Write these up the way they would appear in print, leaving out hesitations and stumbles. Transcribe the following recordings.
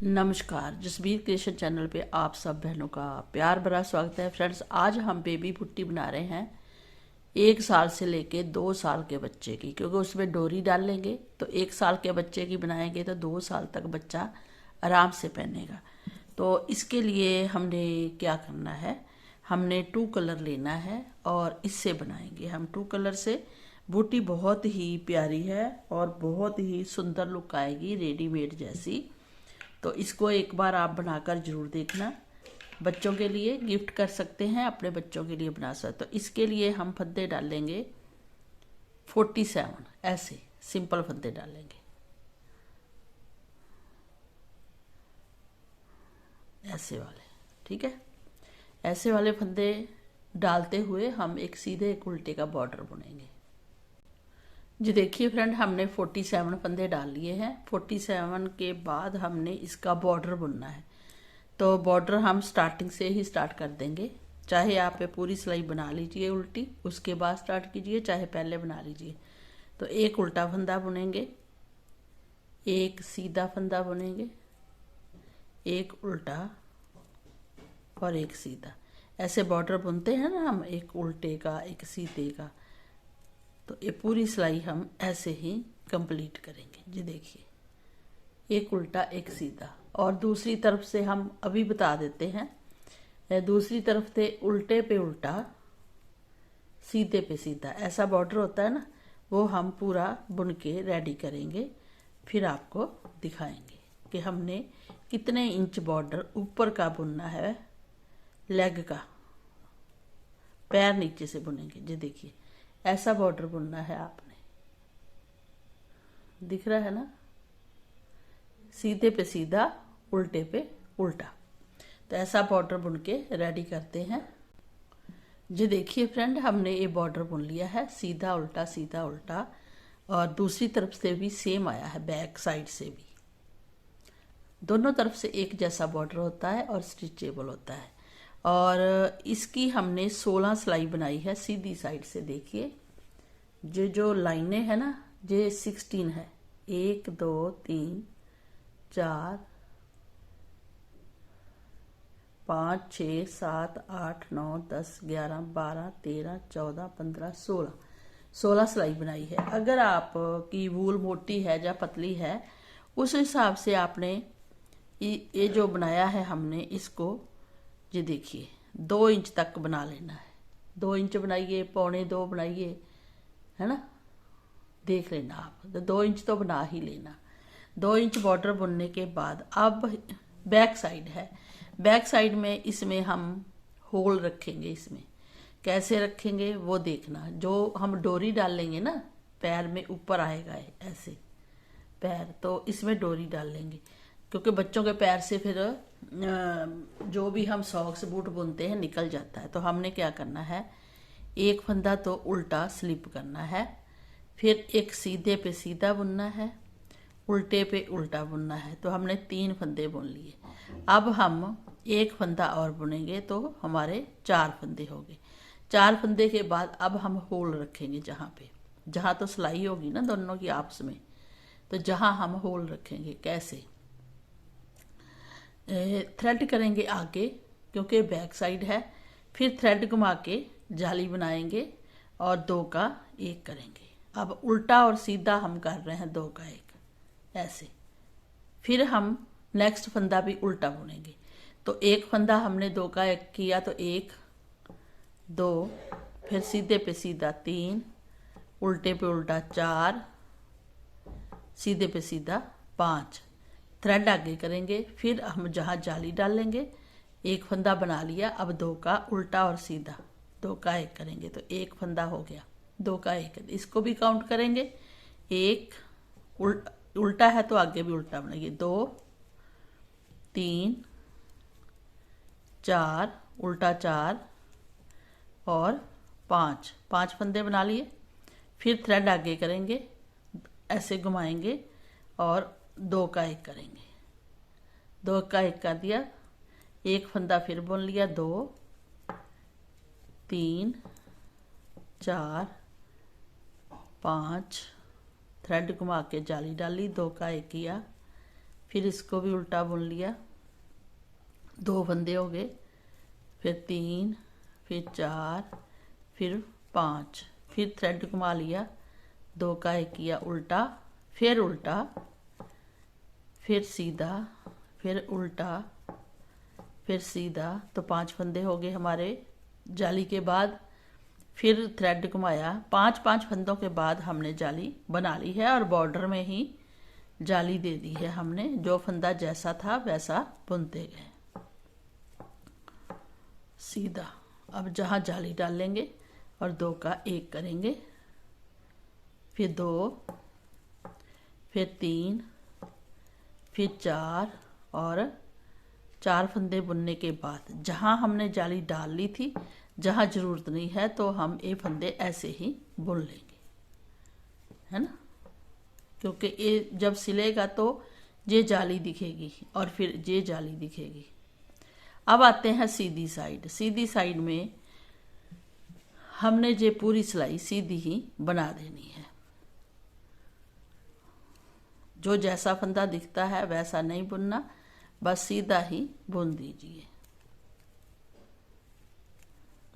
नमस्कार, Jasbir creation channel पे आप सब बहनों का प्यार भरा स्वागत है। फ्रेंड्स, आज हम बेबी पुट्टी बना रहे हैं 1 साल से लेके 2 साल के बच्चे की, क्योंकि उसमें डोरी डाल लेंगे तो 1 साल के बच्चे की बनाएंगे तो 2 साल तक बच्चा आराम से पहनेगा। तो इसके लिए हमने क्या करना है, हमने 2 कलर लेना है और इससे बनाएंगे हम 2 कलर से। बूटी बहुत ही प्यारी है और बहुत ही सुंदर लुक आएगी, रेडीमेड जैसी। तो इसको एक बार आप बनाकर जरूर देखना। बच्चों के लिए गिफ्ट कर सकते हैं, अपने बच्चों के लिए बना सकते। तो इसके लिए हम फंदे डालेंगे 47, ऐसे सिंपल फंदे डालेंगे, ऐसे वाले। ठीक है, ऐसे वाले फंदे डालते हुए हम एक सीधे एक उल्टे का बॉर्डर बुनेंगे। जी देखिए फ्रेंड, हमने 47 फंदे डाल लिए हैं। 47 के बाद हमने इसका बॉर्डर बुनना है। तो बॉर्डर हम स्टार्टिंग से ही स्टार्ट कर देंगे। चाहे आप पूरी सिलाई बना लीजिए उल्टी, उसके बाद स्टार्ट कीजिए, चाहे पहले बना लीजिए। तो एक उल्टा फंदा बुनेंगे, एक सीधा फंदा बुनेंगे, एक उल्टा और एक सीधा। ऐसे बॉर्डर बुनते हैं ना हम, एक उल्टे का एक सीधे का। तो ये पूरी सिलाई हम ऐसे ही कंप्लीट करेंगे। जी देखिए, एक उल्टा एक सीधा। और दूसरी तरफ से हम अभी बता देते हैं, दूसरी तरफ से उल्टे पे उल्टा, सीधे पे सीधा, ऐसा बॉर्डर होता है ना, वो हम पूरा बुन के रेडी करेंगे। फिर आपको दिखाएंगे कि हमने कितने इंच बॉर्डर ऊपर का बुनना है, लेग का, पैर नीचे से बुनेंगे। जी देखिए, ऐसा बॉर्डर बुनना है आपने, दिख रहा है ना, सीधे पे सीधा, उल्टे पे उल्टा। तो ऐसा बॉर्डर बुन के रेडी करते हैं। जी देखिए फ्रेंड, हमने ये बॉर्डर बुन लिया है, सीधा उल्टा सीधा उल्टा। और दूसरी तरफ से भी सेम आया है, बैक साइड से भी। दोनों तरफ से एक जैसा बॉर्डर होता है और स्टिचेबल होता है। और इसकी हमने 16 सिलाई बनाई है सीधी साइड से। देखिए, जो लाइनें है ना, ये 16 है। 1 2 3 4 5 6 7 8 9 10 11 12 13 14 15 16 सिलाई बनाई है। अगर आप की वूल मोटी है या पतली है, उस हिसाब से आपने ये जो बनाया है हमने इसको, ये देखिए 2 इंच तक बना लेना है। 2 इंच बनाइए, 1.25 बनाइए, है ना, देख लेना आप। तो 2 इंच तो बना ही लेना। 2 इंच बॉर्डर बुनने के बाद अब बैक साइड है। बैक साइड में इसमें हम होल रखेंगे। इसमें कैसे रखेंगे वो देखना। जो हम डोरी डाल लेंगे ना, पैर में ऊपर आएगा ऐसे पैर, तो इसमें डोरी डाल लेंगे, क्योंकि बच्चों के पैर से फिर जो भी हम सॉक्स बूट बुनते हैं निकल जाता है। तो हमने क्या करना है, एक फंदा तो उल्टा स्लिप करना है, फिर एक सीधे पे सीधा बुनना है, उल्टे पे उल्टा बुनना है। तो हमने 3 फंदे बुन लिए। अब हम एक फंदा और बुनेंगे तो हमारे 4 फंदे हो गए। 4 फंदे के बाद अब हम होल रखेंगे, जहाँ तो सिलाई होगी ना दोनों की आपस में, तो जहाँ हम होल रखेंगे कैसे, थ्रेड करेंगे आगे, क्योंकि बैक साइड है। फिर थ्रेड घुमा के जाली बनाएंगे और 2 का 1 करेंगे। अब उल्टा और सीधा हम कर रहे हैं 2 का 1, ऐसे। फिर हम नेक्स्ट फंदा भी उल्टा बुनेंगे। तो एक फंदा हमने 2 का 1 किया, तो 1 2, फिर सीधे पे सीधा 3, उल्टे पे उल्टा 4, सीधे पे सीधा 5, थ्रेड आगे करेंगे। फिर हम जहाँ जाली डालेंगे, एक फंदा बना लिया, अब 2 का उल्टा और सीधा 2 का 1 करेंगे, तो एक फंदा हो गया, 2 का 1। इसको भी काउंट करेंगे। 1 उल्टा है तो आगे भी उल्टा बनाइए, 2 3 4, उल्टा 4 और 5 फंदे बना लिए। फिर थ्रेड आगे करेंगे, ऐसे घुमाएंगे और 2 का 1 करेंगे। 2 का 1 कर दिया, एक फंदा फिर बुन लिया, 2 3 4 5 थ्रेड घुमा के जाली डाली, 2 का 1 किया, फिर इसको भी उल्टा बुन लिया, 2 फंदे हो गए, फिर 3, फिर 4, फिर 5, फिर थ्रेड घुमा लिया, 2 का 1 किया, उल्टा, फिर सीधा, फिर उल्टा, फिर सीधा, तो 5 फंदे हो गए हमारे जाली के बाद। फिर थ्रेड घुमाया, 5 फंदों के बाद हमने जाली बना ली है और बॉर्डर में ही जाली दे दी है हमने, जो फंदा जैसा था वैसा बुनते गए सीधा। अब जहाँ जाली डालेंगे और 2 का 1 करेंगे, फिर 2, फिर 3, फिर 4, और 4 फंदे बुनने के बाद जहाँ हमने जाली डाल ली थी, जहाँ ज़रूरत नहीं है तो हम ये फंदे ऐसे ही बुन लेंगे, है ना, क्योंकि ये जब सिलेगा तो ये जाली दिखेगी और फिर ये जाली दिखेगी। अब आते हैं सीधी साइड। सीधी साइड में हमने ये पूरी सिलाई सीधी ही बना देनी है, जो जैसा फंदा दिखता है वैसा नहीं बुनना, बस सीधा ही बुन दीजिए।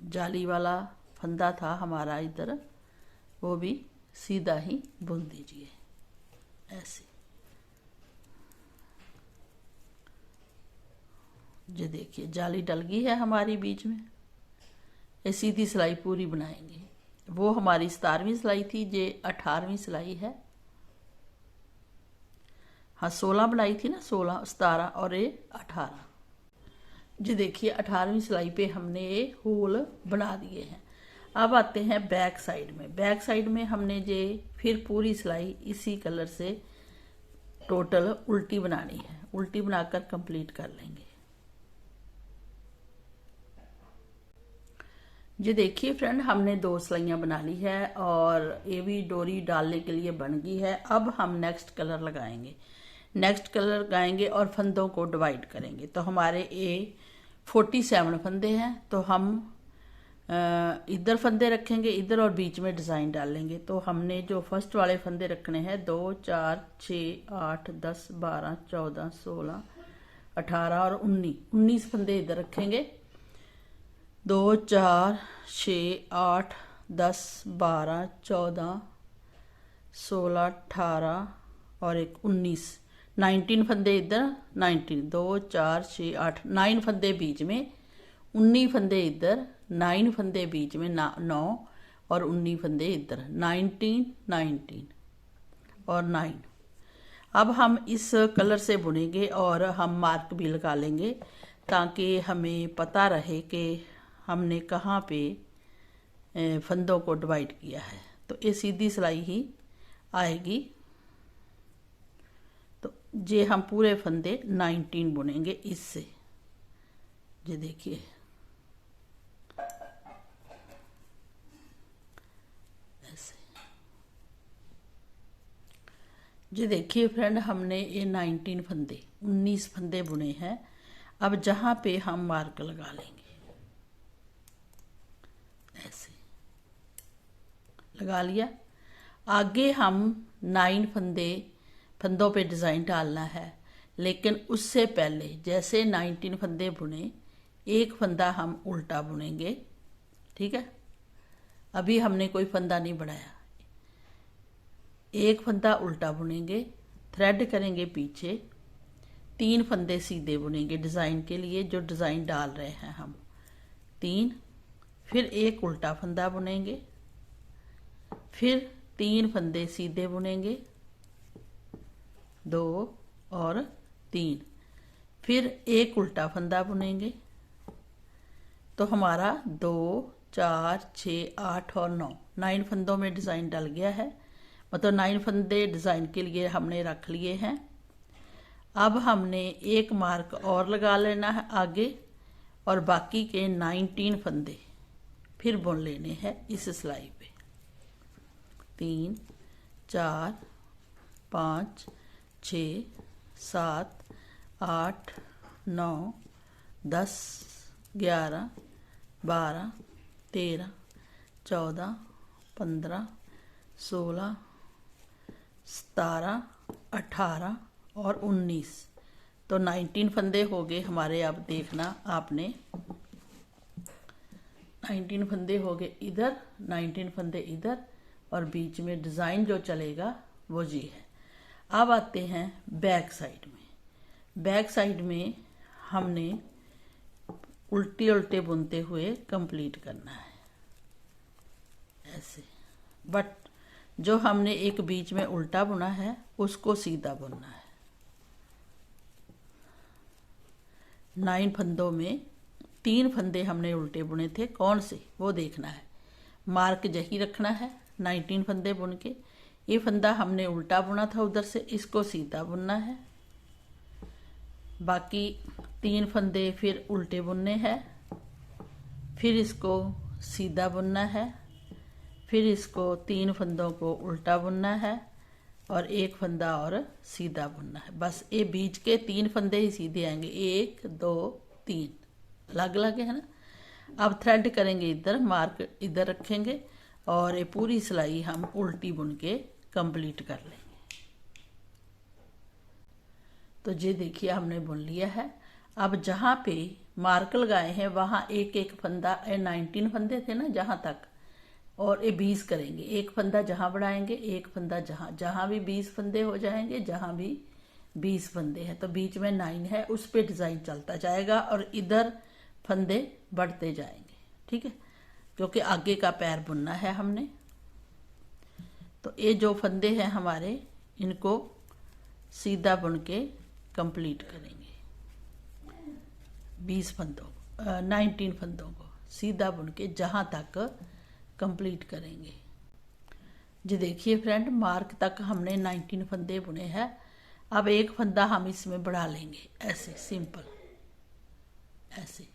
जाली वाला फंदा था हमारा इधर, वो भी सीधा ही बुन दीजिए ऐसे। ये देखिए जाली डल गई है हमारी बीच में, ये सीधी सिलाई पूरी बनाएंगे। वो हमारी 17वीं सिलाई थी, ये 18वीं सिलाई है। हाँ 16 बनाई थी ना, 16, 17 और ये 18। जी देखिए 18वीं सिलाई पे हमने ये होल बना दिए हैं। अब आते हैं बैक साइड में। बैक साइड में हमने ये फिर पूरी सिलाई इसी कलर से टोटल उल्टी बनानी है, उल्टी बनाकर कंप्लीट कर लेंगे। जी देखिए फ्रेंड, हमने 2 सिलाइयाँ बना ली है और ये भी डोरी डालने के लिए बन गई है। अब हम नेक्स्ट कलर लगाएंगे, नेक्स्ट कलर लगाएंगे और फंदों को डिवाइड करेंगे। तो हमारे ये 47 फंदे हैं, तो हम इधर फंदे रखेंगे इधर और बीच में डिज़ाइन डालेंगे। तो हमने जो फर्स्ट वाले फंदे रखने हैं 2, 4, 6, 8, 10, 12, 14, 16, 18 और 19 फंदे इधर रखेंगे। 2, 4, 6, 8, 10, 12, 14, 16, 18 और एक 19 फंदे इधर, 19, 2, 4, 6, 8, 9 फंदे बीच में, 19 फंदे इधर, 9 फंदे बीच में, 9 और 19 फंदे इधर, 19 और 9। अब हम इस कलर से बुनेंगे और हम मार्क भी लगा लेंगे ताकि हमें पता रहे कि हमने कहाँ पे फंदों को डिवाइड किया है। तो ये सीधी सिलाई ही आएगी। तो ये हम पूरे फंदे 19 बुनेंगे इससे। ये देखिए ऐसे। ये देखिए फ्रेंड, हमने ये 19 फंदे बुने हैं। अब जहाँ पे हम मार्क लगा लेंगे ऐसे लगा लिया। आगे हम 9 फंदों पे डिज़ाइन डालना है, लेकिन उससे पहले जैसे 19 फंदे बुने, एक फंदा हम उल्टा बुनेंगे, ठीक है। अभी हमने कोई फंदा नहीं बनाया, एक फंदा उल्टा बुनेंगे, थ्रेड करेंगे पीछे, 3 फंदे सीधे बुनेंगे डिज़ाइन के लिए, जो डिज़ाइन डाल रहे हैं हम 3, फिर एक उल्टा फंदा बुनेंगे, फिर 3 फंदे सीधे बुनेंगे, 2 और 3, फिर एक उल्टा फंदा बुनेंगे। तो हमारा 2, 4, 6, 8 और 9 फंदों में डिज़ाइन डल गया है। मतलब 9 फंदे डिज़ाइन के लिए हमने रख लिए हैं। अब हमने एक मार्क और लगा लेना है आगे, और बाकी के 19 फंदे फिर बुन लेने हैं इस सिलाई पे। 3, 4, 5, 6, 7, 8, 9, 10, 11, 12, 13, 14, 15, 16, 17, 18 और 19, तो 19 फंदे हो गए हमारे। अब देखना आपने 19 फंदे हो गए इधर, 19 फंदे इधर, और बीच में डिज़ाइन जो चलेगा वो जी है। अब आते हैं बैक साइड में। बैक साइड में हमने उल्टे उल्टे बुनते हुए कंप्लीट करना है ऐसे। बट जो हमने एक बीच में उल्टा बुना है उसको सीधा बुनना है। 9 फंदों में 3 फंदे हमने उल्टे बुने थे, कौन से वो देखना है। मार्क यही रखना है 19 फंदे बुन के। ये फंदा हमने उल्टा बुना था उधर से, इसको सीधा बुनना है। बाकी 3 फंदे फिर उल्टे बुनने हैं, फिर इसको सीधा बुनना है, फिर इसको 3 फंदों को उल्टा बुनना है और 1 फंदा और सीधा बुनना है। बस ये बीच के 3 फंदे ही सीधे आएंगे, 1 2 3 अलग अलग है ना। अब थ्रेड करेंगे इधर, मार्क इधर रखेंगे और ये पूरी सिलाई हम उल्टी बुन के कंप्लीट कर लेंगे। तो ये देखिए हमने बुन लिया है। अब जहाँ पे मार्क लगाए हैं वहाँ एक एक फंदा, 19 फंदे थे ना जहाँ तक, और ये 20 करेंगे। एक फंदा जहाँ बढ़ाएंगे, एक फंदा जहाँ, जहाँ भी 20 फंदे हो जाएंगे, जहाँ भी 20 फंदे हैं तो बीच में 9 है, उस पे डिज़ाइन चलता जाएगा और इधर फंदे बढ़ते जाएंगे। ठीक है, क्योंकि आगे का पैर बुनना है हमने। तो ये जो फंदे हैं हमारे, इनको सीधा बुन के कंप्लीट करेंगे। 20 फंदों 19 फंदों को सीधा बुन के जहाँ तक कंप्लीट करेंगे। जी देखिए फ्रेंड, मार्क तक हमने 19 फंदे बुने हैं। अब एक फंदा हम इसमें बढ़ा लेंगे ऐसे, सिंपल ऐसे,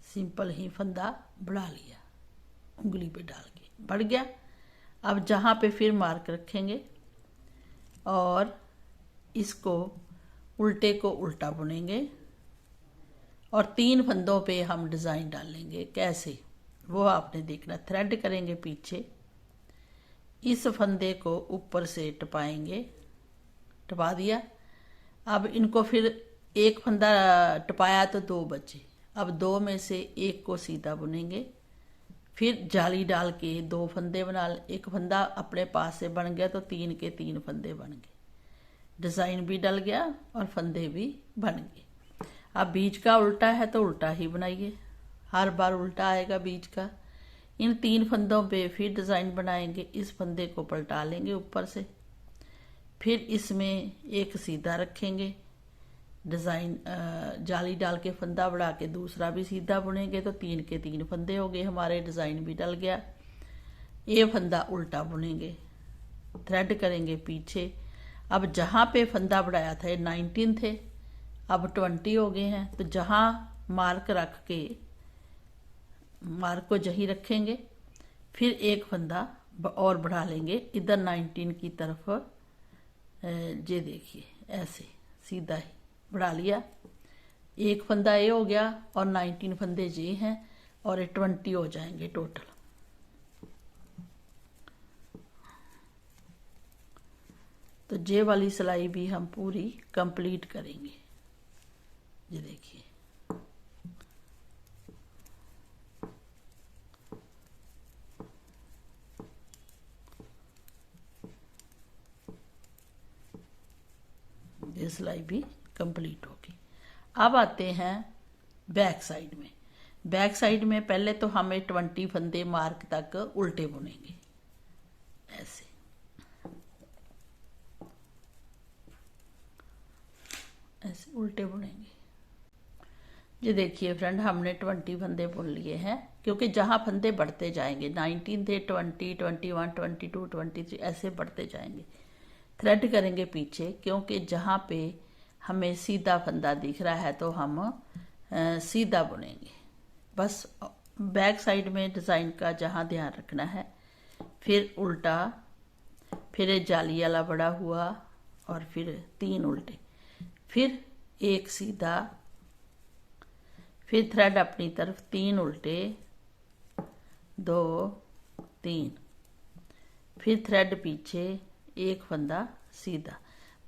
सिंपल ही फंदा बढ़ा लिया, उंगली पे डाल के बढ़ गया। अब जहाँ पे फिर मार्क रखेंगे और इसको उल्टे को उल्टा बुनेंगे और 3 फंदों पे हम डिज़ाइन डालेंगे। कैसे वो आपने देखना। थ्रेड करेंगे पीछे, इस फंदे को ऊपर से टपाएंगे, टपा दिया। अब इनको फिर एक फंदा टपाया तो 2 बचे, अब 2 में से एक को सीधा बुनेंगे, फिर जाली डाल के 2 फंदे बना, एक फंदा अपने पास से बन गया तो 3 के 3 फंदे बन गए, डिज़ाइन भी डल गया और फंदे भी बन गए। अब बीच का उल्टा है तो उल्टा ही बनाइए, हर बार उल्टा आएगा बीच का। इन 3 फंदों पे फिर डिज़ाइन बनाएंगे, इस फंदे को पलटा लेंगे ऊपर से, फिर इसमें एक सीधा रखेंगे, डिज़ाइन जाली डाल के फंदा बढ़ा के दूसरा भी सीधा बुनेंगे तो 3 के 3 फंदे हो गए हमारे, डिज़ाइन भी डल गया। ये फंदा उल्टा बुनेंगे, थ्रेड करेंगे पीछे। अब जहाँ पे फंदा बढ़ाया था 19 थे, अब 20 हो गए हैं, तो जहाँ मार्क रख के मार्क को यहीं रखेंगे, फिर एक फंदा और बढ़ा लेंगे इधर 19 की तरफ। ये देखिए ऐसे सीधा ही बढ़ा लिया, एक फंदा ये हो गया और 19 फंदे ये हैं और ये 20 हो जाएंगे टोटल। तो ये वाली सिलाई भी हम पूरी कंप्लीट करेंगे। ये देखिए ये सिलाई भी कंप्लीट होगी। अब आते हैं बैक साइड में। बैक साइड में पहले तो हमें 20 फंदे मार्क तक उल्टे बुनेंगे ऐसे, ऐसे उल्टे बुनेंगे। ये देखिए फ्रेंड, हमने 20 फंदे बुन लिए हैं, क्योंकि जहाँ फंदे बढ़ते जाएंगे, 19 थे, 20, 21, 22, 23 ऐसे बढ़ते जाएंगे। थ्रेड करेंगे पीछे, क्योंकि जहाँ पे हमें सीधा फंदा दिख रहा है तो हम सीधा बुनेंगे। बस बैक साइड में डिज़ाइन का जहाँ ध्यान रखना है, फिर उल्टा, फिर जाली वाला बड़ा हुआ और फिर 3 उल्टे, फिर एक सीधा, फिर थ्रेड अपनी तरफ, 3 उल्टे, 2 3, फिर थ्रेड पीछे, एक फंदा सीधा।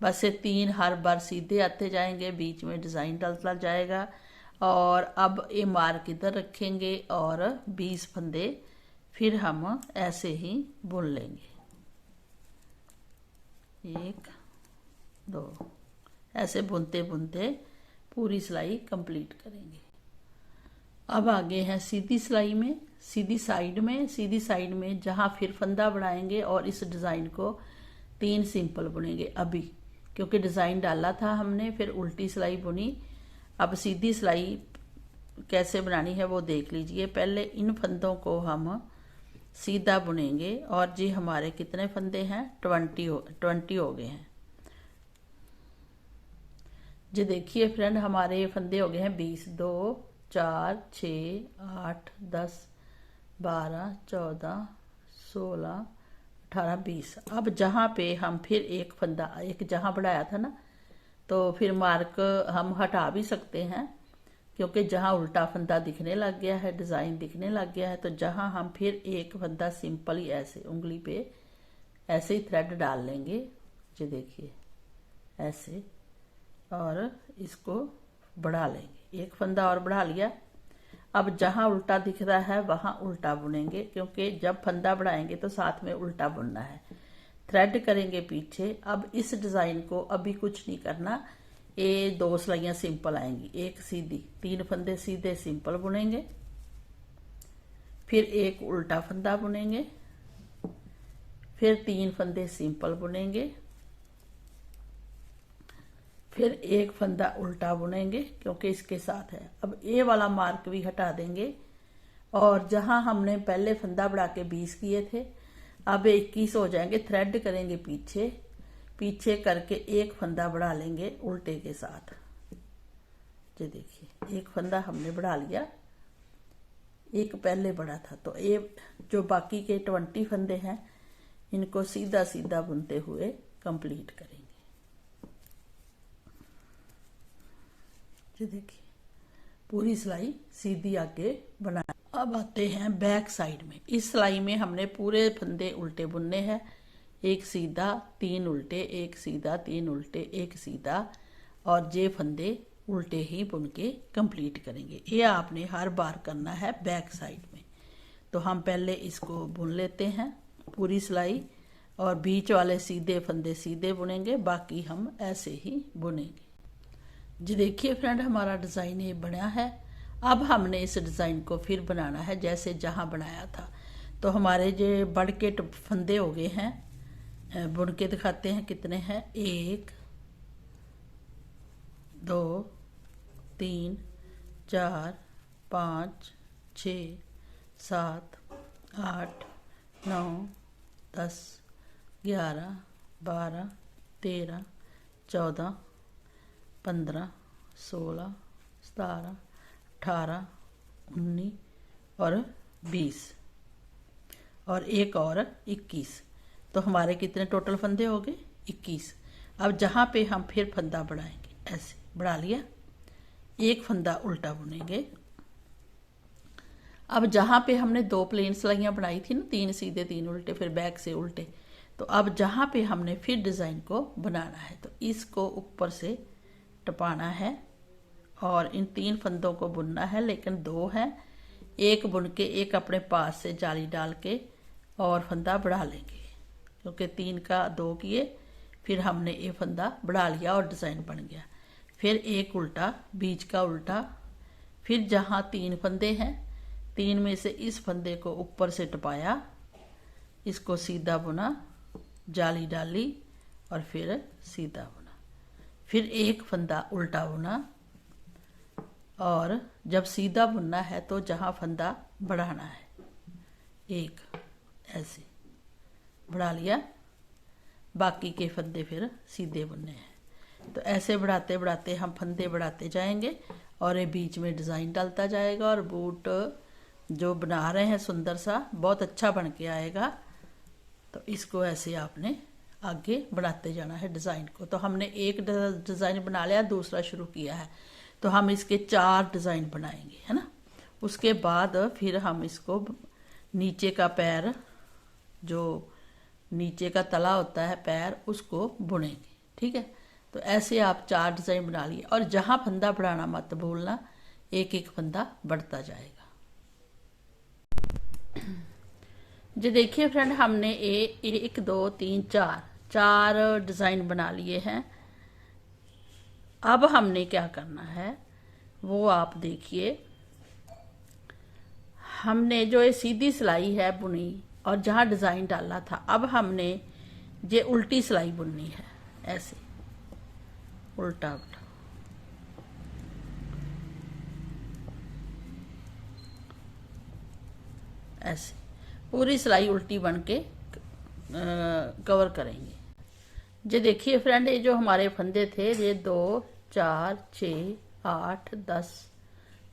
बस ये 3 हर बार सीधे आते जाएंगे, बीच में डिज़ाइन डलता जाएगा। और अब ये मार्क इधर रखेंगे और 20 फंदे फिर हम ऐसे ही बुन लेंगे। 1 2 ऐसे बुनते बुनते पूरी सिलाई कंप्लीट करेंगे। अब आगे है सीधी सिलाई में, सीधी साइड में जहाँ फिर फंदा बढ़ाएंगे और इस डिज़ाइन को 3 सिंपल बुनेंगे अभी, क्योंकि डिज़ाइन डाला था हमने, फिर उल्टी सिलाई बुनी। अब सीधी सिलाई कैसे बनानी है वो देख लीजिए। पहले इन फंदों को हम सीधा बुनेंगे और जी हमारे कितने फंदे हैं, 20 हो गए हैं जी। देखिए फ्रेंड, हमारे फंदे हो गए हैं 20, 2 4 6 8 10 12 14 16 18 20। अब जहाँ पे हम फिर एक फंदा एक जहाँ बढ़ाया था ना, तो फिर मार्क हम हटा भी सकते हैं, क्योंकि जहाँ उल्टा फंदा दिखने लग गया है, डिज़ाइन दिखने लग गया है, तो जहाँ हम फिर एक फंदा सिंपल ही ऐसे उंगली पे ऐसे ही थ्रेड डाल लेंगे जी। देखिए ऐसे, और इसको बढ़ा लेंगे, एक फंदा और बढ़ा लिया। अब जहाँ उल्टा दिख रहा है वहाँ उल्टा बुनेंगे, क्योंकि जब फंदा बढ़ाएंगे तो साथ में उल्टा बुनना है। थ्रेड करेंगे पीछे। अब इस डिज़ाइन को अभी कुछ नहीं करना, ये 2 सिलाइयाँ सिंपल आएंगी, एक सीधी, 3 फंदे सीधे सिंपल बुनेंगे, फिर एक उल्टा फंदा बुनेंगे, फिर 3 फंदे सिंपल बुनेंगे, फिर एक फंदा उल्टा बुनेंगे, क्योंकि इसके साथ है। अब ये वाला मार्क भी हटा देंगे, और जहां हमने पहले फंदा बढ़ा के 20 किए थे, अब 21 हो जाएंगे। थ्रेड करेंगे पीछे करके एक फंदा बढ़ा लेंगे उल्टे के साथ। ये देखिए, एक फंदा हमने बढ़ा लिया, एक पहले बढ़ा था, तो ये जो बाकी के 20 फंदे हैं इनको सीधा सीधा बुनते हुए कंप्लीट करेंगे। ये देखिए, पूरी सिलाई सीधी आगे बना। अब आते हैं बैक साइड में। इस सिलाई में हमने पूरे फंदे उल्टे बुनने हैं, एक सीधा 3 उल्टे, एक सीधा 3 उल्टे, एक सीधा, और ये फंदे उल्टे ही बुन के कंप्लीट करेंगे। ये आपने हर बार करना है बैक साइड में। तो हम पहले इसको बुन लेते हैं पूरी सिलाई, और बीच वाले सीधे फंदे सीधे बुनेंगे, बाकी हम ऐसे ही बुनेंगे जी। देखिए फ्रेंड, हमारा डिज़ाइन ये बना है। अब हमने इस डिज़ाइन को फिर बनाना है जैसे जहाँ बनाया था। तो हमारे जो बढ़ के फंदे हो गए हैं, बुन के दिखाते हैं कितने हैं। 1 2 3 4 5 6 7 8 9 10 11 12 13 14 15 16 17 18 19 और 20, और एक और 21। तो हमारे कितने टोटल फंदे हो गए, 21। अब जहाँ पे हम फिर फंदा बढ़ाएंगे, ऐसे बढ़ा लिया, एक फंदा उल्टा बुनेंगे। अब जहाँ पे हमने 2 प्लेन सिलाइयाँ बनाई थी ना, 3 सीधे 3 उल्टे, फिर बैक से उल्टे, तो अब जहाँ पे हमने फिर डिज़ाइन को बनाना है, तो इसको ऊपर से टपाना है और इन 3 फंदों को बुनना है, लेकिन 2 हैं, एक बुन के एक अपने पास से जाली डाल के और फंदा बढ़ा लेंगे, क्योंकि 3 का 2 किए, फिर हमने ये फंदा बढ़ा लिया और डिज़ाइन बन गया। फिर एक उल्टा, बीच का उल्टा, फिर जहाँ 3 फंदे हैं, 3 में से इस फंदे को ऊपर से टपाया, इसको सीधा बुना, जाली डाली और फिर सीधा बुना, फिर एक फंदा उल्टा बुना, और जब सीधा बुनना है तो जहाँ फंदा बढ़ाना है, एक ऐसे बढ़ा लिया, बाकी के फंदे फिर सीधे बुनने हैं। तो ऐसे बढ़ाते बढ़ाते हम फंदे बढ़ाते जाएंगे और ये बीच में डिज़ाइन डालता जाएगा, और बूट जो बना रहे हैं सुंदर सा, बहुत अच्छा बन के आएगा। तो इसको ऐसे आपने आगे बढ़ाते जाना है डिज़ाइन को। तो हमने एक डिज़ाइन बना लिया, दूसरा शुरू किया है, तो हम इसके 4 डिज़ाइन बनाएंगे, है ना। उसके बाद फिर हम इसको नीचे का पैर जो नीचे का तला होता है पैर, उसको बुनेंगे। ठीक है, तो ऐसे आप 4 डिज़ाइन बना लिए। और जहाँ फंदा बढ़ाना मत भूलना, एक एक फंदा बढ़ता जाएगा। जी देखिए फ्रेंड, हमने 1 2 3 4 डिज़ाइन बना लिए हैं। अब हमने क्या करना है वो आप देखिए। हमने जो ये सीधी सिलाई है बुनी और जहाँ डिज़ाइन डाला था, अब हमने ये उल्टी सिलाई बुननी है। ऐसे उल्टा उल्टा ऐसे पूरी सिलाई उल्टी बन के कवर करेंगे। ये देखिए फ्रेंड, ये जो हमारे फंदे थे, ये 2 4 6 8 10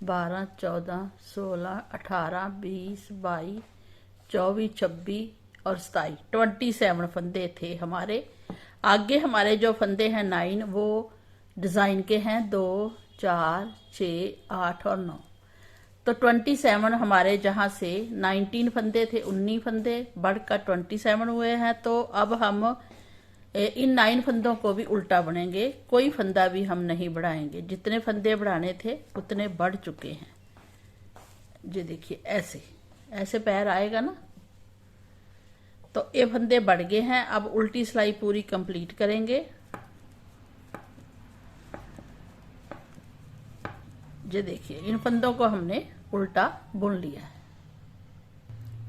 12 14 16 18 20 22 24 26 और 27 फंदे थे हमारे। आगे हमारे जो फंदे हैं 9, वो डिज़ाइन के हैं 2 4 6 8 और 9। तो 27 हमारे जहाँ से 19 फंदे थे, 19 फंदे बढ़कर 27 हुए हैं। तो अब हम इन 9 फंदों को भी उल्टा बुनेंगे, कोई फंदा भी हम नहीं बढ़ाएंगे। जितने फंदे बढ़ाने थे उतने बढ़ चुके हैं। ये देखिए ऐसे ऐसे पैर आएगा ना, तो ये फंदे बढ़ गए हैं। अब उल्टी सिलाई पूरी कंप्लीट करेंगे। ये देखिए, इन फंदों को हमने उल्टा बुन लिया है।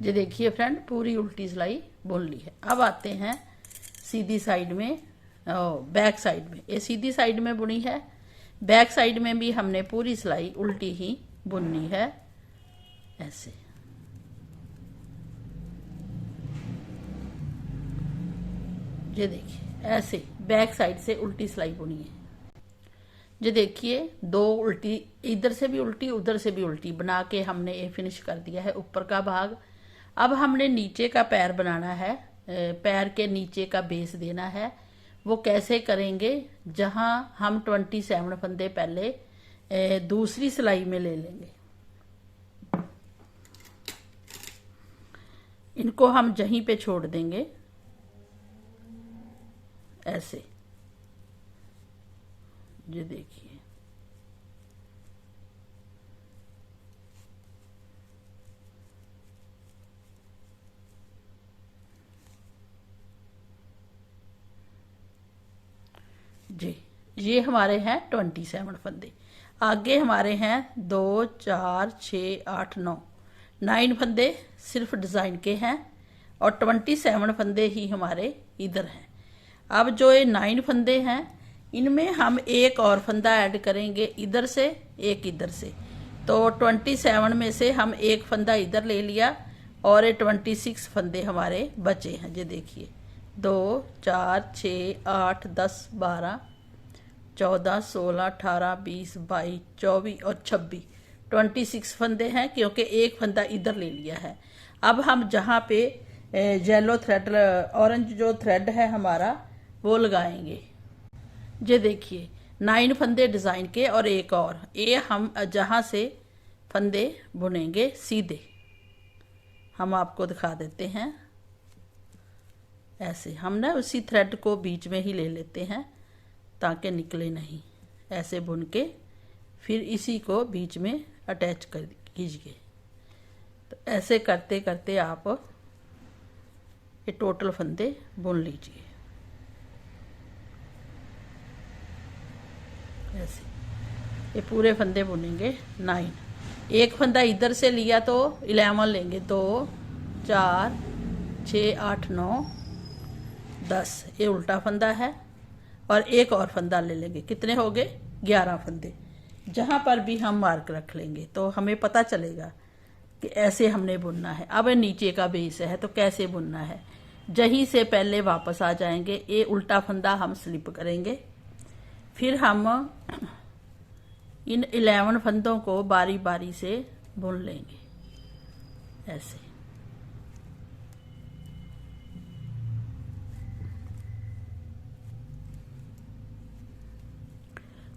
ये देखिए फ्रेंड, पूरी उल्टी सिलाई बुन ली है। अब आते हैं सीधी साइड में, बैक साइड में। ये सीधी साइड में बुनी है, बैक साइड में भी हमने पूरी सिलाई उल्टी ही बुननी है। ऐसे ये देखिए, ऐसे बैक साइड से उल्टी सिलाई बुनी है। ये देखिए, 2 उल्टी, इधर से भी उल्टी उधर से भी उल्टी बना के हमने ये फिनिश कर दिया है ऊपर का भाग। अब हमने नीचे का पैर बनाना है, पैर के नीचे का बेस देना है। वो कैसे करेंगे, जहां हम 27 फंदे पहले दूसरी सिलाई में ले लेंगे। इनको हम जहीं पे छोड़ देंगे ऐसे। ये देखिए, जी ये हमारे हैं 27 फंदे। आगे हमारे हैं 2 4 6 8 9 फंदे सिर्फ डिज़ाइन के हैं, और 27 फंदे ही हमारे इधर हैं। अब जो ये 9 फंदे हैं, इनमें हम एक और फंदा ऐड करेंगे इधर से, एक इधर से। तो 27 में से हम एक फंदा इधर ले लिया, और ये 26 फंदे हमारे बचे हैं। ये देखिए, 2 4 6 8 10 12 14 16 18 20 22 24 और 26, 26 फंदे हैं, क्योंकि एक फंदा इधर ले लिया है। अब हम जहाँ पे येलो थ्रेड, ऑरेंज जो थ्रेड है हमारा, वो लगाएंगे। ये देखिए, 9 फंदे डिज़ाइन के और एक और, ये हम जहाँ से फंदे बुनेंगे सीधे, हम आपको दिखा देते हैं। ऐसे हम ना उसी थ्रेड को बीच में ही ले लेते हैं ताकि निकले नहीं। ऐसे बुन के फिर इसी को बीच में अटैच कर कीजिए। तो ऐसे करते करते आप ये टोटल फंदे बुन लीजिए। ऐसे ये पूरे फंदे बुनेंगे 9। एक फंदा इधर से लिया तो 11 लेंगे, 2 4 6 8 9 10, ये उल्टा फंदा है, और एक और फंदा ले लेंगे। कितने हो गए? 11 फंदे। जहाँ पर भी हम मार्क रख लेंगे तो हमें पता चलेगा कि ऐसे हमने बुनना है। अब नीचे का बेस है तो कैसे बुनना है, जहीं से पहले वापस आ जाएंगे, ये उल्टा फंदा हम स्लिप करेंगे। फिर हम इन 11 फंदों को बारी बारी से बुन लेंगे ऐसे।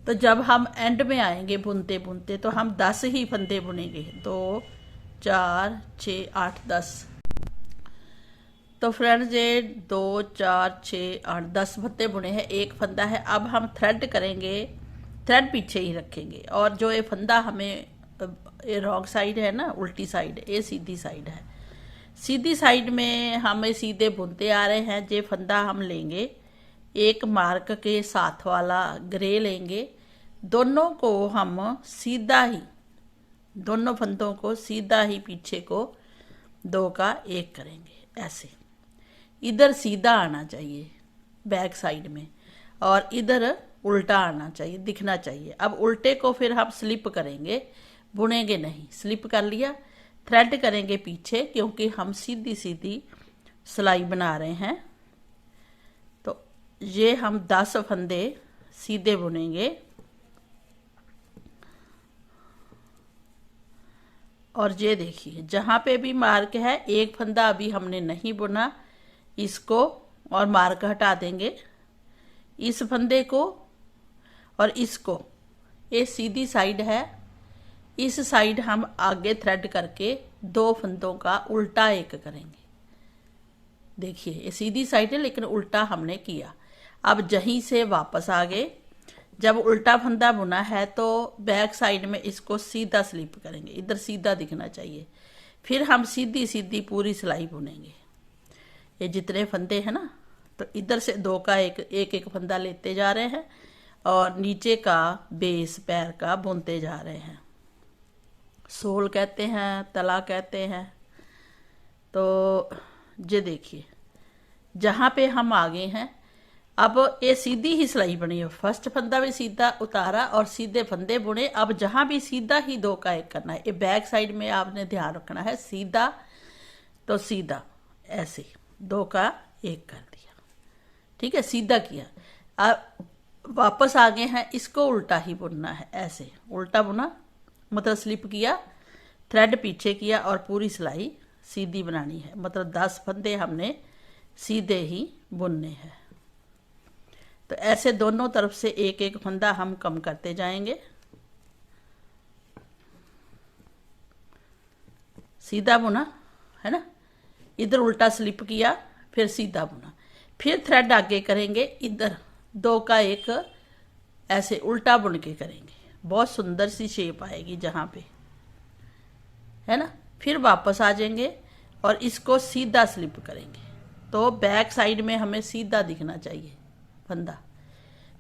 तो जब हम एंड में आएंगे बुनते बुनते, तो हम 10 ही फंदे बुनेंगे, 2 4 6 8 10। तो फ्रेंड्स ये 2 4 6 8 10 फंदे बुने हैं, एक फंदा है। अब हम थ्रेड करेंगे, थ्रेड पीछे ही रखेंगे और जो ये फंदा हमें ये रॉन्ग साइड है ना, उल्टी साइड, ये सीधी साइड है। सीधी साइड में हमें सीधे बुनते आ रहे हैं। ये फंदा हम लेंगे, एक मार्क के साथ वाला ग्रे लेंगे, दोनों को हम सीधा ही, दोनों फंदों को सीधा ही पीछे को 2 का 1 करेंगे। ऐसे इधर सीधा आना चाहिए बैक साइड में और इधर उल्टा आना चाहिए, दिखना चाहिए। अब उल्टे को फिर हम स्लिप करेंगे, बुनेंगे नहीं। स्लिप कर लिया, थ्रेड करेंगे पीछे, क्योंकि हम सीधी सीधी सिलाई बना रहे हैं। तो ये हम 10 फंदे सीधे बुनेंगे और ये देखिए जहाँ पे भी मार्क है, एक फंदा अभी हमने नहीं बुना, इसको और मार्क हटा देंगे, इस फंदे को और इसको। ये सीधी साइड है, इस साइड हम आगे थ्रेड करके 2 फंदों का उल्टा 1 करेंगे। देखिए ये सीधी साइड है लेकिन उल्टा हमने किया। अब जहीं से वापस आ गए, जब उल्टा फंदा बुना है तो बैक साइड में इसको सीधा स्लिप करेंगे, इधर सीधा दिखना चाहिए। फिर हम सीधी सीधी पूरी सिलाई बुनेंगे। ये जितने फंदे हैं ना, तो इधर से 2 का एक फंदा लेते जा रहे हैं और नीचे का बेस पैर का बुनते जा रहे हैं। सोल कहते हैं, तला कहते हैं। तो ये देखिए जहाँ पे हम आगे हैं, अब ये सीधी ही सिलाई बनी है। फर्स्ट फंदा भी सीधा उतारा और सीधे फंदे बुने। अब जहाँ भी सीधा ही 2 का 1 करना है। ये बैक साइड में आपने ध्यान रखना है, सीधा तो सीधा ऐसे 2 का 1 कर दिया, ठीक है, सीधा किया। अब वापस आ गए हैं, इसको उल्टा ही बुनना है। ऐसे उल्टा बुना मतलब स्लिप किया, थ्रेड पीछे किया और पूरी सिलाई सीधी बनानी है। मतलब 10 फंदे हमने सीधे ही बुनने हैं। तो ऐसे दोनों तरफ से एक एक फंदा हम कम करते जाएंगे। सीधा बुना है ना, इधर उल्टा स्लिप किया, फिर सीधा बुना, फिर थ्रेड आगे करेंगे, इधर 2 का 1 ऐसे उल्टा बुन के करेंगे। बहुत सुंदर सी शेप आएगी जहाँ पे, है ना। फिर वापस आ जाएंगे और इसको सीधा स्लिप करेंगे। तो बैक साइड में हमें सीधा दिखना चाहिए फंदा।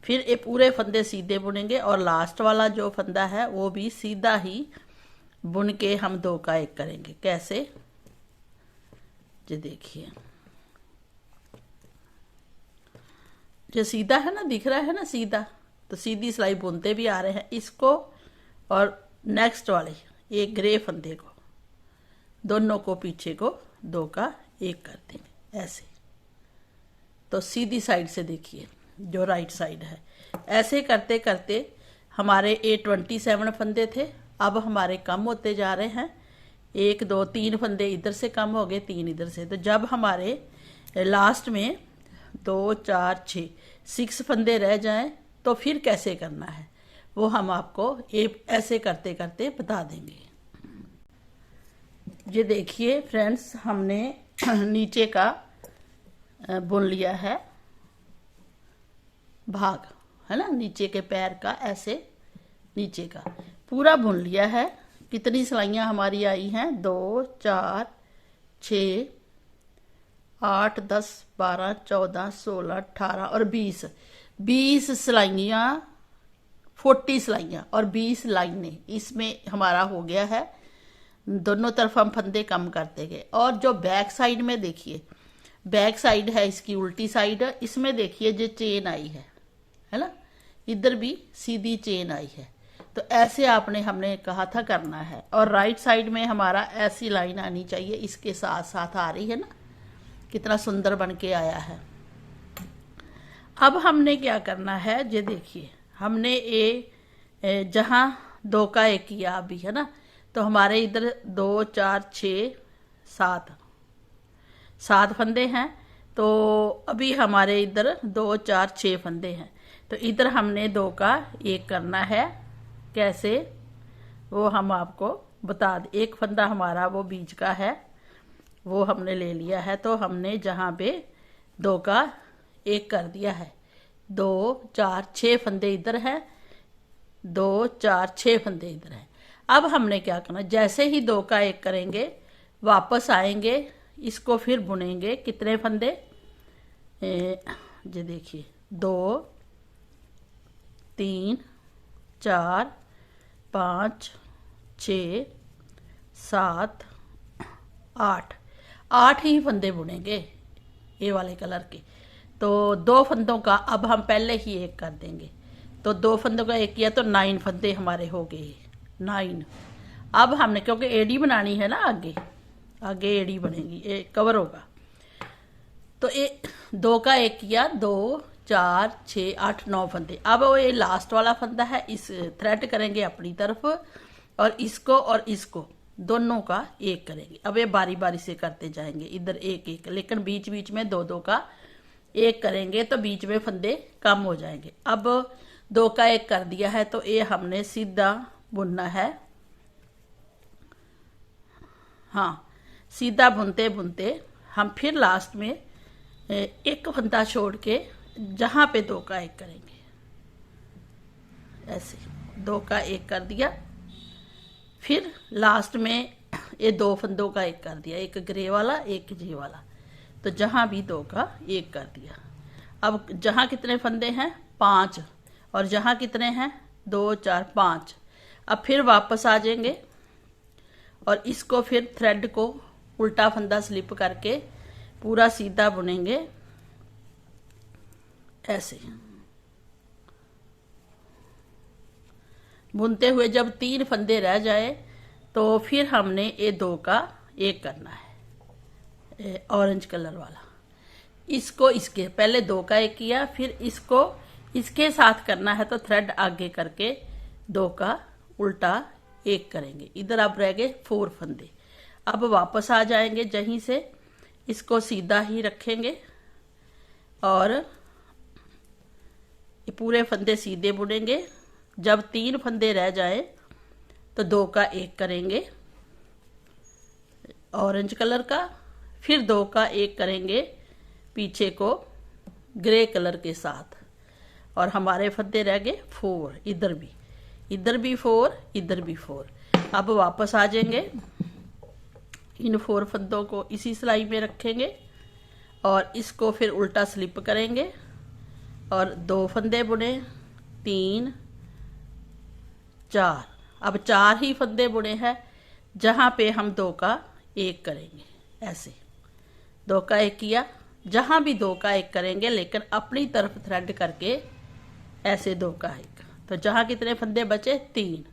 फिर ये पूरे फंदे सीधे बुनेंगे और लास्ट वाला जो फंदा है वो भी सीधा ही बुन के हम 2 का 1 करेंगे। कैसे, ये देखिए जो सीधा है ना, दिख रहा है ना सीधा, तो सीधी सिलाई बुनते भी आ रहे हैं। इसको और नेक्स्ट वाले ये ग्रे फंदे को, दोनों को पीछे को 2 का 1 कर देंगे ऐसे। तो सीधी साइड से देखिए जो राइट साइड है, ऐसे करते करते हमारे 27 फंदे थे, अब हमारे कम होते जा रहे हैं। 1 2 3 फंदे इधर से कम हो गए, 3 इधर से। तो जब हमारे लास्ट में 2 4 6 फंदे रह जाएं तो फिर कैसे करना है वो हम आपको ऐसे करते करते बता देंगे। ये देखिए फ्रेंड्स, हमने नीचे का बुन लिया है भाग, है ना, नीचे के पैर का, ऐसे नीचे का पूरा बुन लिया है। कितनी सिलाइयाँ हमारी आई हैं, 2 4 6 8 10 12 14 16 18 और 20 सिलाइयाँ, 40 सिलाइयाँ और 20 लाइनें इसमें हमारा हो गया है। दोनों तरफ हम फंदे कम करते गए। और जो बैक साइड में देखिए, बैक साइड है इसकी उल्टी साइड, इसमें देखिए जो चेन आई है ना, इधर भी सीधी चेन आई है। तो ऐसे हमने कहा था करना है। और राइट साइड में हमारा ऐसी लाइन आनी चाहिए, इसके साथ साथ आ रही है ना, कितना सुंदर बन के आया है। अब हमने क्या करना है, ये देखिए हमने ये जहाँ 2 का 1 किया अभी, है ना, तो हमारे इधर 2 4 6 7 फंदे हैं। तो अभी हमारे इधर 2 4 6 फंदे हैं। तो इधर हमने 2 का 1 करना है। कैसे, वो हम आपको बता दें। एक फंदा हमारा वो बीच का है, वो हमने ले लिया है। तो हमने जहाँ पे 2 का 1 कर दिया है, 2 4 6 फंदे इधर है, 2 4 6 फंदे इधर है। अब हमने क्या करना, जैसे ही 2 का 1 करेंगे वापस आएंगे, इसको फिर बुनेंगे। कितने फंदे, ये देखिए 2 3 4 5 6 7 8 8 ही फंदे बुनेंगे ये वाले कलर के। तो 2 फंदों का अब हम पहले ही 1 कर देंगे। तो 2 फंदों का 1 किया तो 9 फंदे हमारे हो गए, 9। अब हमने, क्योंकि एडी बनानी है ना, आगे आगे एडी बनेगी, ये कवर होगा। तो 2 का 1 किया, 2 4 6 8 9 फंदे। अब वो ये लास्ट वाला फंदा है, इस थ्रेड करेंगे अपनी तरफ, और इसको दोनों का 1 करेंगे। अब ये बारी बारी से करते जाएंगे, इधर 1 1, लेकिन बीच बीच में 2 2 का 1 करेंगे तो बीच में फंदे कम हो जाएंगे। अब 2 का 1 कर दिया है तो ये हमने सीधा बुनना है। हाँ, सीधा बुनते बुनते हम फिर लास्ट में 1 फंदा छोड़ के जहाँ पे 2 का 1 करेंगे, ऐसे 2 का 1 कर दिया, फिर लास्ट में ये 2 फंदों का 1 कर दिया, एक ग्रे वाला एक जे वाला। तो जहाँ भी 2 का 1 कर दिया। अब जहाँ कितने फंदे हैं, 5, और जहाँ कितने हैं, 2 4 5। अब फिर वापस आ जाएंगे और इसको फिर थ्रेड को उल्टा फंदा स्लिप करके पूरा सीधा बुनेंगे, ऐसे बुनते हुए जब 3 फंदे रह जाए तो फिर हमने ये 2 का 1 करना है, ऑरेंज कलर वाला। इसको इसके पहले 2 का 1 किया, फिर इसको इसके साथ करना है, तो थ्रेड आगे करके 2 का उल्टा 1 करेंगे। इधर अब रह गए 4 फंदे। अब वापस आ जाएंगे, जहीं से इसको सीधा ही रखेंगे और ये पूरे फंदे सीधे बुनेंगे। जब 3 फंदे रह जाए तो 2 का 1 करेंगे ऑरेंज कलर का, फिर 2 का 1 करेंगे पीछे को ग्रे कलर के साथ, और हमारे फंदे रह गए 4। इधर भी 4, इधर भी 4। अब वापस आ जाएंगे, इन 4 फंदों को इसी सिलाई में रखेंगे और इसको फिर उल्टा स्लिप करेंगे और 2 फंदे बुने, 3 4। अब 4 ही फंदे बुने हैं, जहाँ पे हम 2 का 1 करेंगे, ऐसे 2 का 1 किया, जहाँ भी 2 का 1 करेंगे लेकिन अपनी तरफ थ्रेड करके ऐसे 2 का 1। तो जहाँ कितने फंदे बचे, 3।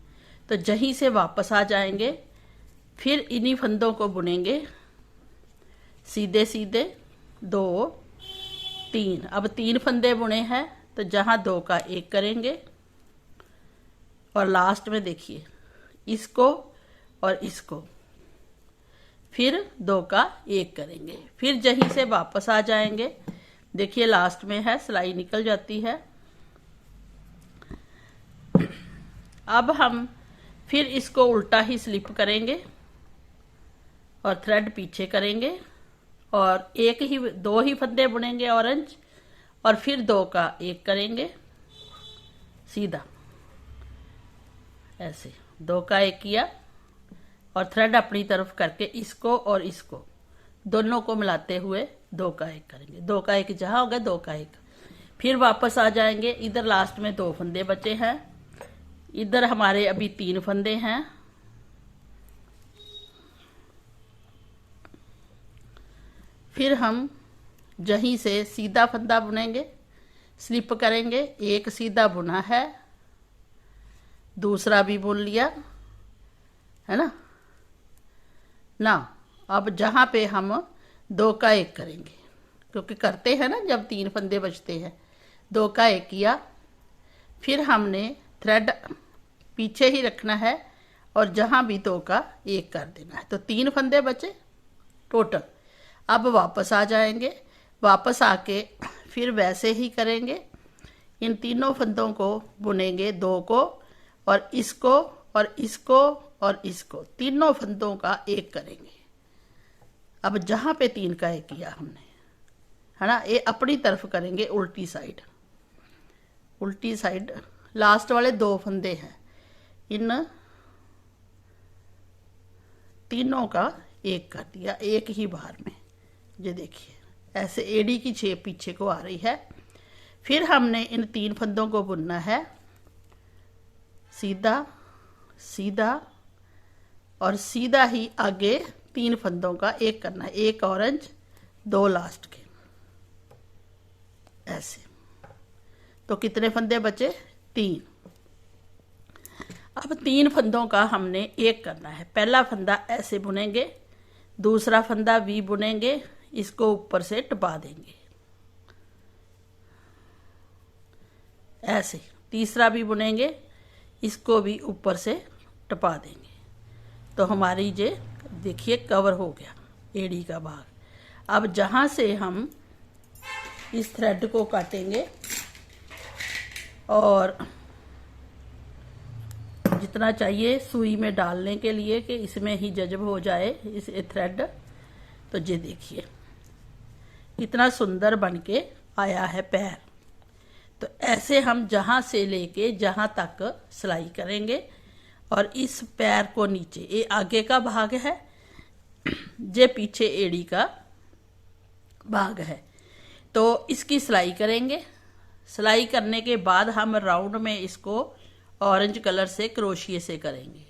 तो जहीं से वापस आ जाएंगे, फिर इन्हीं फंदों को बुनेंगे सीधे सीधे, 2 3। अब 3 फंदे बुने हैं तो जहाँ 2 का 1 करेंगे, और लास्ट में देखिए इसको और इसको फिर 2 का 1 करेंगे, फिर जहीं से वापस आ जाएंगे। देखिए लास्ट में है, सिलाई निकल जाती है। अब हम फिर इसको उल्टा ही स्लिप करेंगे और थ्रेड पीछे करेंगे और 2 ही फंदे बुनेंगे ऑरेंज, और फिर 2 का 1 करेंगे सीधा, ऐसे 2 का 1 किया और थ्रेड अपनी तरफ करके इसको और इसको दोनों को मिलाते हुए 2 का 1 करेंगे। 2 का 1 जहाँ होगा 2 का 1, फिर वापस आ जाएंगे। इधर लास्ट में 2 फंदे बचे हैं, इधर हमारे अभी 3 फंदे हैं। फिर हम जहीं से सीधा फंदा बुनेंगे, स्लिप करेंगे, एक सीधा बुना है, दूसरा भी बुन लिया है ना। अब जहाँ पे हम 2 का 1 करेंगे, क्योंकि करते हैं ना जब 3 फंदे बचते हैं, 2 का 1 किया, फिर हमने थ्रेड पीछे ही रखना है और जहाँ भी 2 का 1 कर देना है। तो 3 फंदे बचे टोटल। अब वापस आ जाएंगे, वापस आके फिर वैसे ही करेंगे, इन तीनों फंदों को बुनेंगे, 2 को और इसको और इसको और इसको, तीनों फंदों का 1 करेंगे। अब जहाँ पे 3 का ए किया हमने, है ना, ये अपनी तरफ करेंगे उल्टी साइड। उल्टी साइड लास्ट वाले 2 फंदे हैं, इन तीनों का एक कर दिया एक ही बार में। ये देखिए ऐसे एड़ी की शेप पीछे को आ रही है। फिर हमने इन 3 फंदों को बुनना है सीधा सीधा, और सीधा ही आगे 3 फंदों का एक करना है, एक ऑरेंज 2 लास्ट के, ऐसे। तो कितने फंदे बचे? 3। अब 3 फंदों का हमने एक करना है। पहला फंदा ऐसे बुनेंगे, दूसरा फंदा भी बुनेंगे, इसको ऊपर से टपा देंगे ऐसे। तीसरा भी बुनेंगे, इसको भी ऊपर से टपा देंगे। तो हमारी ये देखिए कवर हो गया एड़ी का भाग। अब जहाँ से हम इस थ्रेड को काटेंगे और जितना चाहिए सुई में डालने के लिए कि इसमें ही जज्ब हो जाए इस थ्रेड। तो ये देखिए कितना सुंदर बनके आया है पैर। तो ऐसे हम जहाँ से लेके जहाँ तक सिलाई करेंगे, और इस पैर को नीचे, ये आगे का भाग है, ये पीछे एड़ी का भाग है। तो इसकी सिलाई करेंगे। सिलाई करने के बाद हम राउंड में इसको ऑरेंज कलर से क्रोशिए से करेंगे।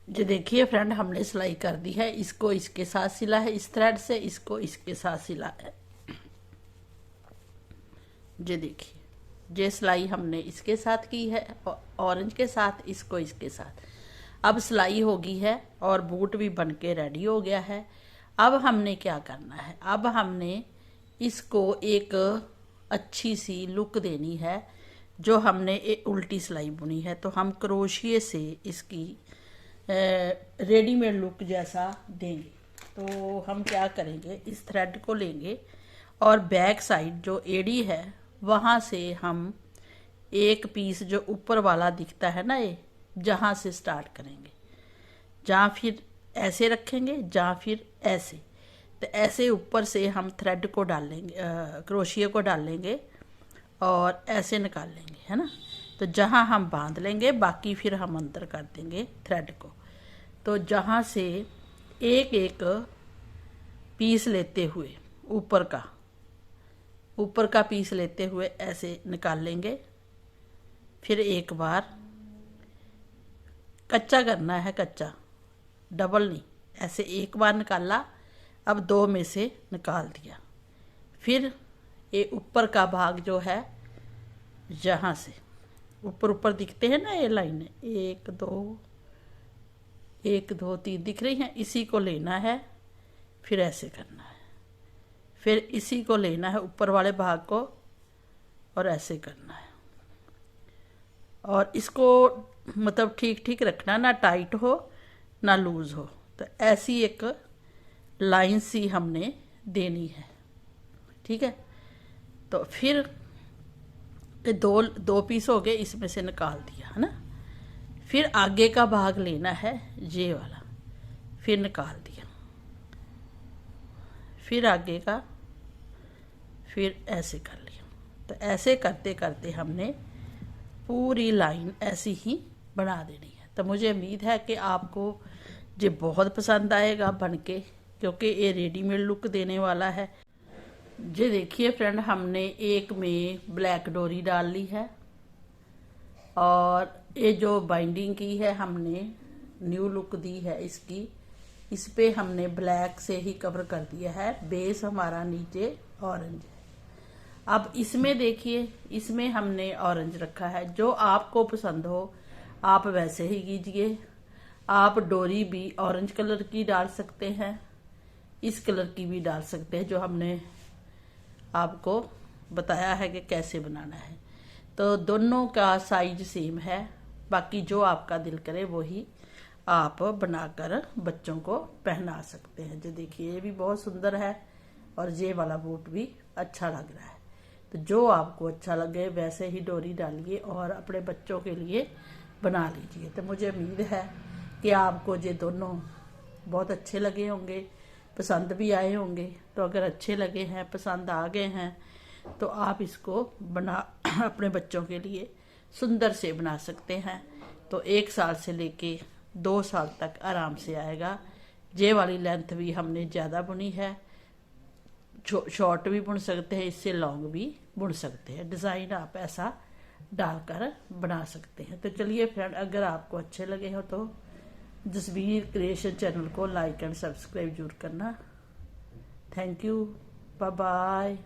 जो देखिए फ्रेंड हमने सिलाई कर दी है, इसको इसके साथ सिला है इस थ्रेड से, इसको इसके साथ सिला है। ये देखिए ये सिलाई हमने इसके साथ की है ऑरेंज के साथ, इसको इसके साथ। अब सिलाई हो गई है और बूट भी बन के रेडी हो गया है। अब हमने क्या करना है, अब हमने इसको एक अच्छी सी लुक देनी है। जो हमने एक उल्टी सिलाई बुनी है, तो हम क्रोशिए से इसकी रेडीमेड लुक जैसा देंगे। तो हम क्या करेंगे, इस थ्रेड को लेंगे और बैक साइड जो एड़ी है वहाँ से हम एक पीस जो ऊपर वाला दिखता है ना, ये जहाँ से स्टार्ट करेंगे, जहाँ फिर ऐसे रखेंगे, जहाँ फिर ऐसे। तो ऐसे ऊपर से हम थ्रेड को डाल लेंगे, क्रोशिया को डाल लेंगे और ऐसे निकाल लेंगे, है ना। तो जहाँ हम बांध लेंगे, बाकी फिर हम अंदर कर देंगे थ्रेड को। तो जहाँ से एक एक पीस लेते हुए ऊपर का पीस लेते हुए ऐसे निकाल लेंगे। फिर एक बार कच्चा करना है, कच्चा डबल नहीं, ऐसे एक बार निकाला, अब 2 में से निकाल दिया। फिर ये ऊपर का भाग जो है, यहाँ से ऊपर दिखते हैं ना ये लाइनें, 1 2 3 दिख रही हैं, इसी को लेना है, फिर ऐसे करना है। फिर इसी को लेना है ऊपर वाले भाग को और ऐसे करना है। और इसको मतलब ठीक ठीक रखना, ना टाइट हो ना लूज हो। तो ऐसी एक लाइन सी हमने देनी है, ठीक है। तो फिर दो पीस हो गए, इसमें से निकाल दिया, है ना। फिर आगे का भाग लेना है ये वाला, फिर निकाल दिया, फिर आगे का, फिर ऐसे कर लिया। तो ऐसे करते करते हमने पूरी लाइन ऐसी ही बना देनी है। तो मुझे उम्मीद है कि आपको ये बहुत पसंद आएगा बनके, क्योंकि ये रेडीमेड लुक देने वाला है। ये देखिए फ्रेंड, हमने एक में ब्लैक डोरी डाल ली है, और ये जो बाइंडिंग की है हमने न्यू लुक दी है इसकी, इस पे हमने ब्लैक से ही कवर कर दिया है। बेस हमारा नीचे ऑरेंज है। अब इसमें देखिए, इसमें हमने ऑरेंज रखा है। जो आपको पसंद हो आप वैसे ही कीजिए। आप डोरी भी ऑरेंज कलर की डाल सकते हैं, इस कलर की भी डाल सकते हैं, जो हमने आपको बताया है कि कैसे बनाना है। तो दोनों का साइज सेम है, बाकी जो आपका दिल करे वो ही आप बनाकर बच्चों को पहना सकते हैं। जो देखिए ये भी बहुत सुंदर है, और ये वाला बूट भी अच्छा लग रहा है। तो जो आपको अच्छा लगे वैसे ही डोरी डालिए और अपने बच्चों के लिए बना लीजिए। तो मुझे उम्मीद है कि आपको ये दोनों बहुत अच्छे लगे होंगे। पसंद भी आए होंगे। तो अगर अच्छे लगे हैं, पसंद आ गए हैं, तो आप इसको बना अपने बच्चों के लिए सुंदर से बना सकते हैं। तो 1 साल से लेके 2 साल तक आराम से आएगा। ये वाली लेंथ भी हमने ज़्यादा बुनी है, शॉर्ट भी बुन सकते हैं, इससे लॉन्ग भी बुन सकते हैं। डिज़ाइन आप ऐसा डालकर बना सकते हैं। तो चलिए फ्रेंड, अगर आपको अच्छे लगे हो तो जसबीर क्रिएशन चैनल को लाइक एंड सब्सक्राइब जरूर करना। Thank you, bye bye.